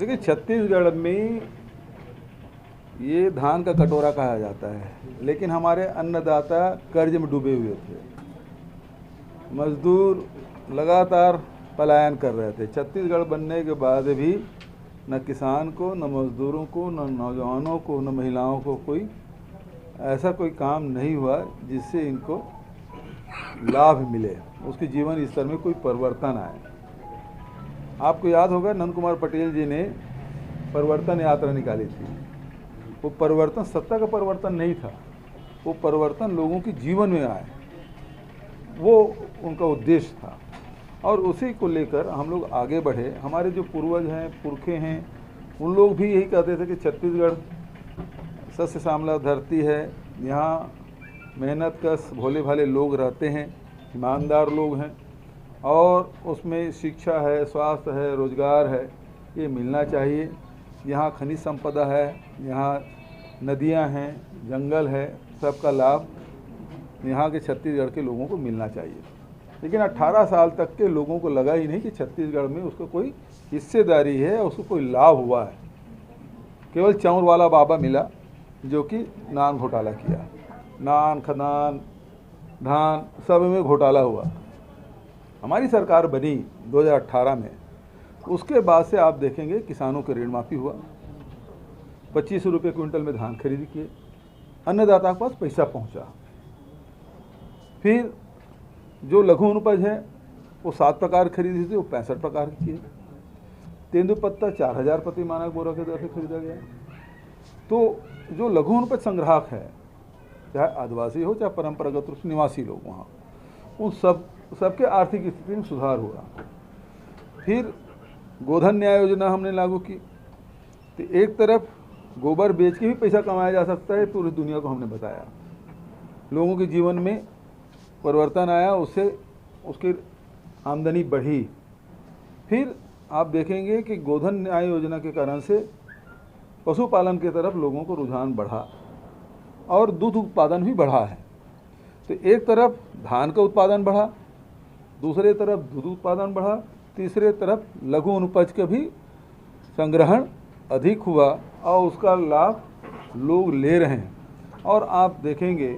देखिए, छत्तीसगढ़ में ये धान का कटोरा कहा जाता है, लेकिन हमारे अन्नदाता कर्ज में डूबे हुए थे। मजदूर लगातार पलायन कर रहे थे। छत्तीसगढ़ बनने के बाद भी न किसान को, न मजदूरों को, न नौजवानों को, न महिलाओं को कोई ऐसा कोई काम नहीं हुआ जिससे इनको लाभ मिले, उसके जीवन स्तर में कोई परिवर्तन आए। आपको याद होगा, नंद कुमार पटेल जी ने परिवर्तन यात्रा निकाली थी। वो परिवर्तन सत्ता का परिवर्तन नहीं था, वो परिवर्तन लोगों के जीवन में आए, वो उनका उद्देश्य था। और उसी को लेकर हम लोग आगे बढ़े। हमारे जो पूर्वज हैं, पुरखे हैं, उन लोग भी यही कहते थे कि छत्तीसगढ़ सस्य श्यामला धरती है, यहाँ मेहनत कश भोले भाले लोग रहते हैं, ईमानदार लोग हैं, और उसमें शिक्षा है, स्वास्थ्य है, रोजगार है, ये मिलना चाहिए। यहाँ खनिज संपदा है, यहाँ नदियाँ हैं, जंगल है, सबका लाभ यहाँ के छत्तीसगढ़ के लोगों को मिलना चाहिए। लेकिन 18 साल तक के लोगों को लगा ही नहीं कि छत्तीसगढ़ में उसको कोई हिस्सेदारी है, उसको कोई लाभ हुआ है। केवल चाउर वाला बाबा मिला जो कि नान घोटाला किया, नान, खदान, धान, सब में घोटाला हुआ। हमारी सरकार बनी 2018 में, उसके बाद से आप देखेंगे किसानों के ऋण माफ़ी हुआ, 25 रुपये क्विंटल में धान खरीद किए, अन्नदाता के पास पैसा पहुंचा। फिर जो लघु अनुपज है वो 7 प्रकार खरीदी थी, वो 65 प्रकार की किए। तेंदुपत्ता 4000 प्रति मानक बोरा के दर से खरीदा गया। तो जो लघु अनुपज संग्राहक है, चाहे आदिवासी हो चाहे परंपरागत रूप से निवासी लोग, वहाँ उन सबके आर्थिक स्थिति में सुधार हुआ। फिर गोधन न्याय योजना हमने लागू की। तो एक तरफ गोबर बेच के भी पैसा कमाया जा सकता है, पूरी दुनिया को हमने बताया। लोगों के जीवन में परिवर्तन आया, उससे उसकी आमदनी बढ़ी। फिर आप देखेंगे कि गोधन न्याय योजना के कारण से पशुपालन की तरफ लोगों को रुझान बढ़ा और दूध उत्पादन भी बढ़ा है। तो एक तरफ धान का उत्पादन बढ़ा, दूसरे तरफ दूध उत्पादन बढ़ा, तीसरे तरफ लघु अनुपज का भी संग्रहण अधिक हुआ और उसका लाभ लोग ले रहे हैं। और आप देखेंगे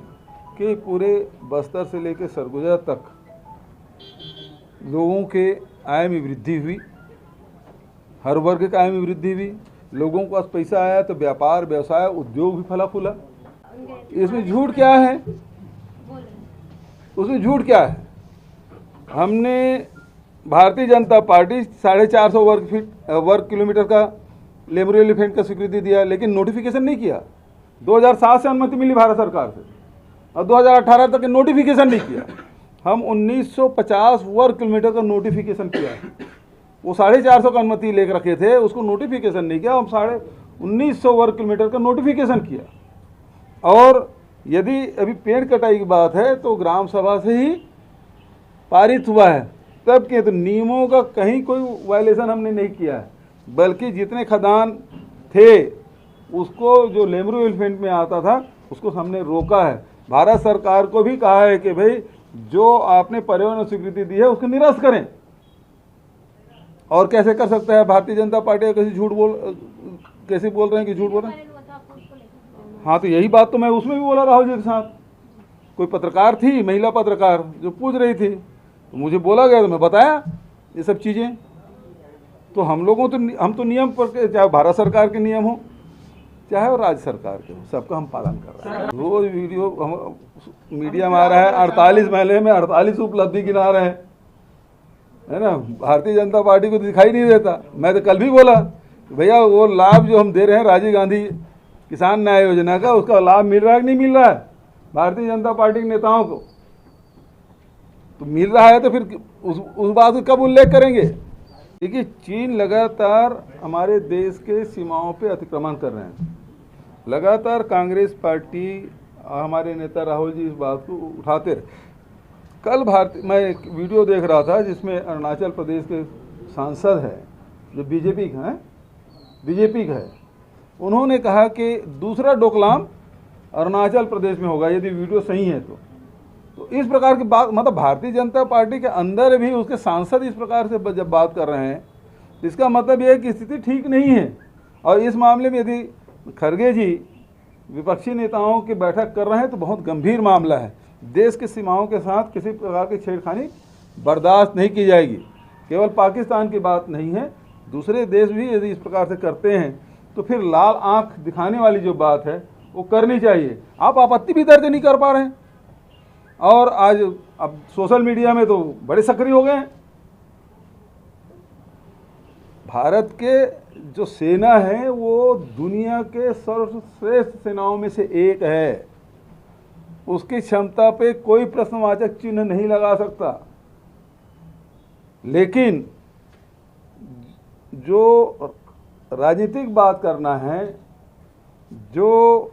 कि पूरे बस्तर से लेकर सरगुजा तक लोगों के आय में वृद्धि हुई, हर वर्ग के आय में वृद्धि हुई। लोगों के पास पैसा आया तो व्यापार, व्यवसाय, उद्योग भी फला फूला। इसमें झूठ क्या है? उसमें झूठ क्या है? हमने भारतीय जनता पार्टी 450 वर्ग किलोमीटर का लेमरू एलिफेंट का स्वीकृति दिया, लेकिन नोटिफिकेशन नहीं किया। 2007 से अनुमति मिली भारत सरकार से और 2018 तक नोटिफिकेशन नहीं किया। हम 1950 वर्ग किलोमीटर का नोटिफिकेशन किया है। वो 450 का अनुमति लेकर रखे थे, उसको नोटिफिकेशन नहीं किया। हम 1950 वर्ग किलोमीटर का नोटिफिकेशन किया। और यदि अभी पेड़ कटाई की बात है तो ग्राम सभा से ही पारित हुआ है तब के। तो नियमों का कहीं कोई वायलेशन हमने नहीं किया है, बल्कि जितने खदान थे उसको जो लेमरू एलिफेंट में आता था उसको हमने रोका है। भारत सरकार को भी कहा है कि भाई जो आपने पर्यावरण स्वीकृति दी है उसको निरस्त करें। और कैसे कर सकता है भारतीय जनता पार्टी? कैसे बोल रहे हैं कि झूठ बोल रहे हैं? हाँ, तो यही बात तो मैं उसमें भी बोला राहुल जी के साथ। कोई पत्रकार थी, महिला पत्रकार, जो पूछ रही थी, तो मुझे बोला गया तो मैं बताया ये सब चीज़ें। तो हम तो नियम पर, चाहे भारत सरकार के नियम हो चाहे वो राज्य सरकार के हो, सबका हम पालन कर रहे हैं। रोज वीडियो हम मीडिया में आ रहा है, 48 महीने में 48 उपलब्धि गिना रहे हैं, है ना। भारतीय जनता पार्टी को दिखाई नहीं देता। मैं तो कल भी बोला भैया वो लाभ जो हम दे रहे हैं राजीव गांधी किसान न्याय योजना का, उसका लाभ मिल रहा है कि नहीं मिल रहा है भारतीय जनता पार्टी के नेताओं को? तो मिल रहा है तो फिर उस बात को कब उल्लेख करेंगे? देखिए, चीन लगातार हमारे देश के सीमाओं पे अतिक्रमण कर रहे हैं। लगातार कांग्रेस पार्टी, हमारे नेता राहुल जी इस बात को उठाते रहे। कल मैं एक वीडियो देख रहा था जिसमें अरुणाचल प्रदेश के सांसद है जो बीजेपी का है, उन्होंने कहा कि दूसरा डोकलाम अरुणाचल प्रदेश में होगा यदि वीडियो सही है तो इस प्रकार की बात, मतलब भारतीय जनता पार्टी के अंदर भी उसके सांसद इस प्रकार से जब बात कर रहे हैं इसका मतलब यह है कि स्थिति ठीक नहीं है। और इस मामले में यदि खड़गे जी विपक्षी नेताओं की बैठक कर रहे हैं तो बहुत गंभीर मामला है। देश की सीमाओं के साथ किसी प्रकार की छेड़खानी बर्दाश्त नहीं की जाएगी। केवल पाकिस्तान की बात नहीं है, दूसरे देश भी यदि इस प्रकार से करते हैं तो फिर लाल आंख दिखाने वाली जो बात है वो करनी चाहिए। आप आपत्ति भी दर्ज नहीं कर पा रहे हैं और आज अब सोशल मीडिया में तो बड़े सक्रिय हो गए हैं। भारत के जो सेना है वो दुनिया के सर्वश्रेष्ठ सेनाओं में से एक है। उसकी क्षमता पे कोई प्रश्नवाचक चिन्ह नहीं लगा सकता। लेकिन जो राजनीतिक बात करना है, जो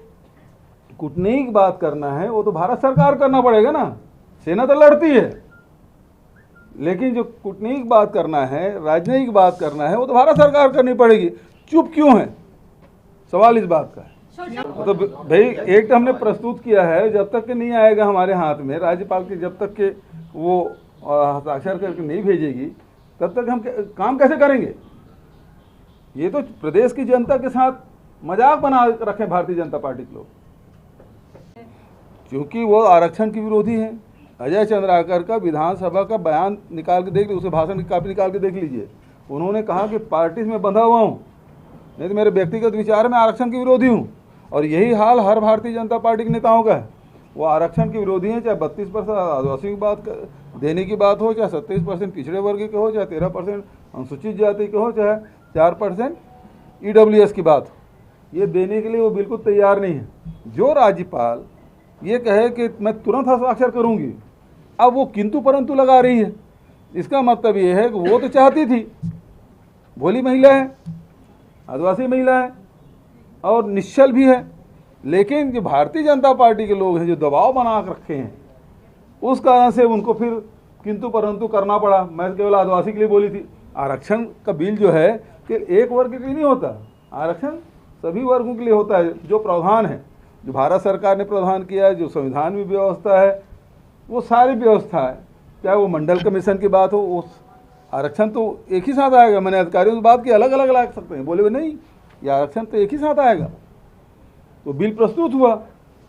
कूटनीतिक बात करना है, वो तो भारत सरकार करना पड़ेगा ना। सेना तो लड़ती है, लेकिन जो कूटनीतिक बात करना है, राजनीतिक बात करना है, वो तो भारत सरकार करनी पड़ेगी। चुप क्यों है, सवाल इस बात का है। तो भाई एक तो हमने प्रस्तुत किया है, जब तक कि नहीं आएगा हमारे हाथ में, राज्यपाल के जब तक के वो हस्ताक्षर करके नहीं भेजेगी तब तक हम काम कैसे करेंगे। ये तो प्रदेश की जनता के साथ मजाक बना रखे भारतीय जनता पार्टी के लोग, क्योंकि वो आरक्षण की विरोधी है। अजय चंद्राकर का विधानसभा का बयान निकाल के देख लीजिए, उसे भाषण की कापी निकाल के देख लीजिए। उन्होंने कहा कि पार्टी में बंधा हुआ हूँ, नहीं तो मेरे व्यक्तिगत विचार में आरक्षण की विरोधी हूँ। और यही हाल हर भारतीय जनता पार्टी के नेताओं का है। वो आरक्षण की विरोधी हैं, चाहे 32% आदिवासी की बात देने की बात हो, चाहे 37% पिछड़े वर्ग के हो, चाहे 13% अनुसूचित जाति के हो, चाहे 4% EWS की बात हो। ये देने के लिए वो बिल्कुल तैयार नहीं है। जो राज्यपाल ये कहे कि मैं तुरंत हस्ताक्षर करूँगी, अब वो किंतु परंतु लगा रही है। इसका मतलब ये है कि वो तो चाहती थी, भोली महिला है, आदिवासी महिला है और निश्चल भी है, लेकिन जो भारतीय जनता पार्टी के लोग हैं जो दबाव बना कर रखे हैं, उस कारण से उनको फिर किंतु परंतु करना पड़ा। मैं केवल आदिवासी के लिए बोली थी। आरक्षण का बिल जो है कि एक वर्ग के लिए नहीं होता, आरक्षण सभी वर्गों के लिए होता है। जो प्रावधान है, जो भारत सरकार ने प्रावधान किया है, जो संविधान में व्यवस्था है, वो सारी व्यवस्था है। चाहे वो मंडल कमीशन की बात हो, उस आरक्षण तो एक ही साथ आएगा। मैंने अधिकारियों से बात की, अलग अलग ला सकते हैं, बोले नहीं ये आरक्षण तो एक ही साथ आएगा। तो बिल प्रस्तुत हुआ,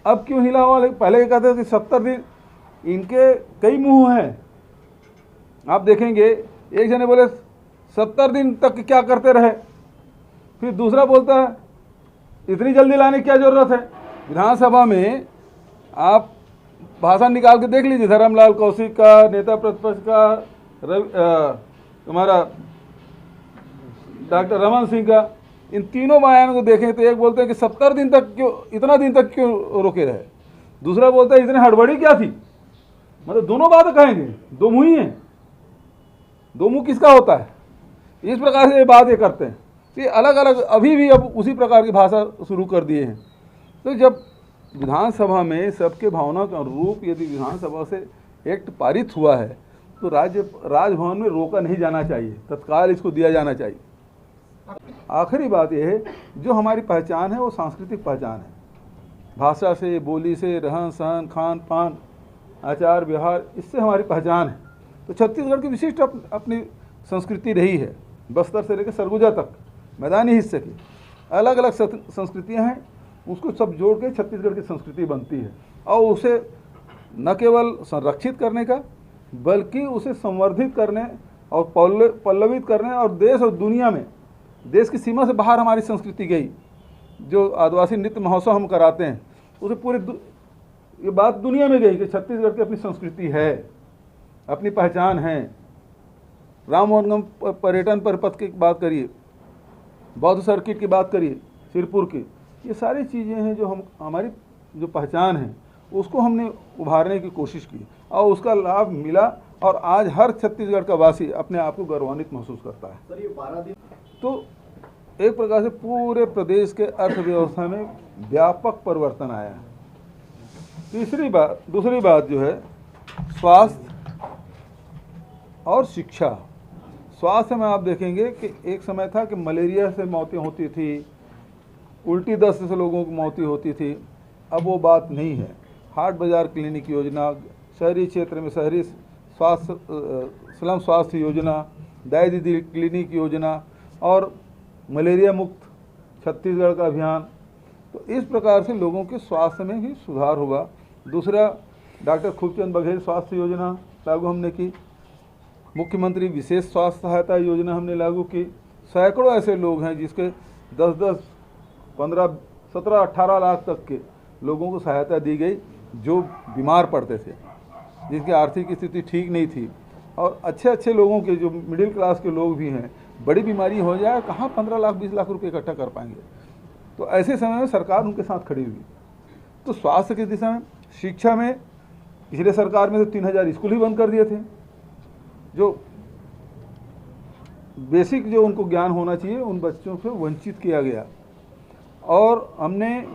अब क्यों हिला हुआ। पहले कहते थे कि 70 दिन, इनके कई मुंह हैं। आप देखेंगे एक जने बोले 70 दिन तक क्या करते रहे, फिर दूसरा बोलता है इतनी जल्दी लाने की क्या जरूरत है। विधानसभा में आप भाषण निकाल के देख लीजिए, धर्मलाल कौशिक का, नेता प्रतिपक्ष का, तुम्हारा डॉक्टर रमन सिंह का, इन तीनों बयानों को देखें तो एक बोलते हैं कि 70 दिन तक क्यों, इतना दिन तक क्यों रोके रहे। दूसरा बोलता है इतनी हड़बड़ी क्या थी। मतलब दोनों बातें कहेंगे, दो मुंह ही हैं। दो मुंह किसका होता है। इस प्रकार से ये बातें करते हैं कि अलग अलग अभी भी अब उसी प्रकार की भाषा शुरू कर दिए हैं। तो जब विधानसभा में सबके भावना के अनुरूप यदि विधानसभा से एक्ट पारित हुआ है तो राजभवन में रोका नहीं जाना चाहिए, तत्काल इसको दिया जाना चाहिए। आखिरी बात यह है, जो हमारी पहचान है वो सांस्कृतिक पहचान है। भाषा से, बोली से, रहन सहन, खान पान, आचार व्यवहार, इससे हमारी पहचान है। तो छत्तीसगढ़ की विशिष्ट अपनी संस्कृति रही है। बस्तर से लेकर सरगुजा तक मैदानी हिस्से की अलग अलग संस्कृतियाँ हैं, उसको सब जोड़ के छत्तीसगढ़ की संस्कृति बनती है। और उसे न केवल संरक्षित करने का बल्कि उसे संवर्धित करने और पल्लवित करने, और देश और दुनिया में, देश की सीमा से बाहर हमारी संस्कृति गई। जो आदिवासी नृत्य महोत्सव हम कराते हैं उसे पूरे ये बात दुनिया में गई कि छत्तीसगढ़ की अपनी संस्कृति है, अपनी पहचान है। राम वनगम पर्यटन परिपथ की बात करिए, बौद्ध सर्किट की बात करिए, सिरपुर की, ये सारी चीज़ें हैं जो हमारी जो पहचान है उसको हमने उभारने की कोशिश की और उसका लाभ मिला। और आज हर छत्तीसगढ़ का वासी अपने आप को गौरवान्वित महसूस करता है। सर, ये 12 दिन तो एक प्रकार से पूरे प्रदेश के अर्थव्यवस्था में व्यापक परिवर्तन आया है। दूसरी बात जो है स्वास्थ्य और शिक्षा। स्वास्थ्य में आप देखेंगे कि एक समय था कि मलेरिया से मौतें होती थी, उल्टी दस्त से लोगों की मौतें होती थी। अब वो बात नहीं है। हाट बाजार क्लिनिक योजना, शहरी क्षेत्र में शहरी स्वास्थ्य स्लम स्वास्थ्य योजना, दाई दीदी क्लिनिक योजना, और मलेरिया मुक्त छत्तीसगढ़ का अभियान। तो इस प्रकार से लोगों के स्वास्थ्य में भी सुधार हुआ। दूसरा, डॉक्टर खूबचंद बघेल स्वास्थ्य योजना लागू हमने की, मुख्यमंत्री विशेष स्वास्थ्य सहायता योजना हमने लागू की। सैकड़ों ऐसे लोग हैं जिसके 10-10, 15, 17, 18 लाख तक के लोगों को सहायता दी गई, जो बीमार पड़ते थे, जिनकी आर्थिक स्थिति ठीक नहीं थी। और अच्छे अच्छे लोगों के, जो मिडिल क्लास के लोग भी हैं, बड़ी बीमारी हो जाए कहाँ 15 लाख 20 लाख रुपए इकट्ठा कर पाएंगे। तो ऐसे समय में सरकार उनके साथ खड़ी हुई। तो स्वास्थ्य की दिशा में, शिक्षा में, पिछले सरकार में तो 3000 स्कूल ही बंद कर दिए थे, जो बेसिक जो उनको ज्ञान होना चाहिए उन बच्चों से वंचित किया गया। और हमने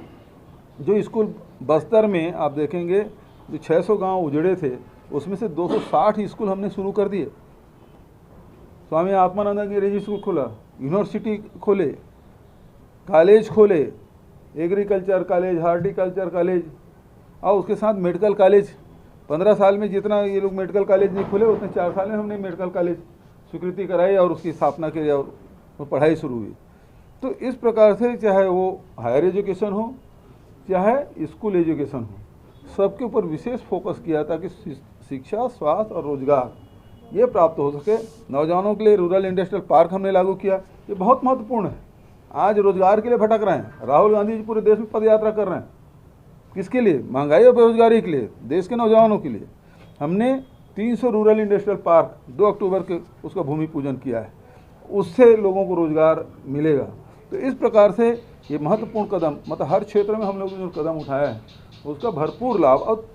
जो स्कूल बस्तर में आप देखेंगे, जो 600 गांव उजड़े थे, उसमें से 260 स्कूल हमने शुरू कर दिए। स्वामी आत्मानंद अंग्रेजी स्कूल खोला, यूनिवर्सिटी खोले, कॉलेज खोले, एग्रीकल्चर कॉलेज, हार्टिकल्चर कॉलेज, और उसके साथ मेडिकल कॉलेज। 15 साल में जितना ये लोग मेडिकल कॉलेज नहीं खोले, उतने 4 साल में हमने मेडिकल कॉलेज स्वीकृति कराई और उसकी स्थापना की और वो पढ़ाई शुरू हुई। तो इस प्रकार से चाहे वो हायर एजुकेशन हो, चाहे स्कूल एजुकेशन हो, सबके ऊपर विशेष फोकस किया ताकि शिक्षा, स्वास्थ्य और रोजगार ये प्राप्त हो सके। नौजवानों के लिए रूरल इंडस्ट्रियल पार्क हमने लागू किया, ये बहुत महत्वपूर्ण है। आज रोजगार के लिए भटक रहे हैं, राहुल गांधी जी पूरे देश में पद यात्रा कर रहे हैं, किसके लिए? महंगाई और बेरोजगारी के लिए, देश के नौजवानों के लिए। हमने 300 रूरल इंडस्ट्रियल पार्क 2 अक्टूबर के उसका भूमि पूजन किया है, उससे लोगों को रोजगार मिलेगा। तो इस प्रकार से ये महत्वपूर्ण कदम, मतलब हर क्षेत्र में हम लोगों ने जो कदम उठाया है उसका भरपूर लाभ। और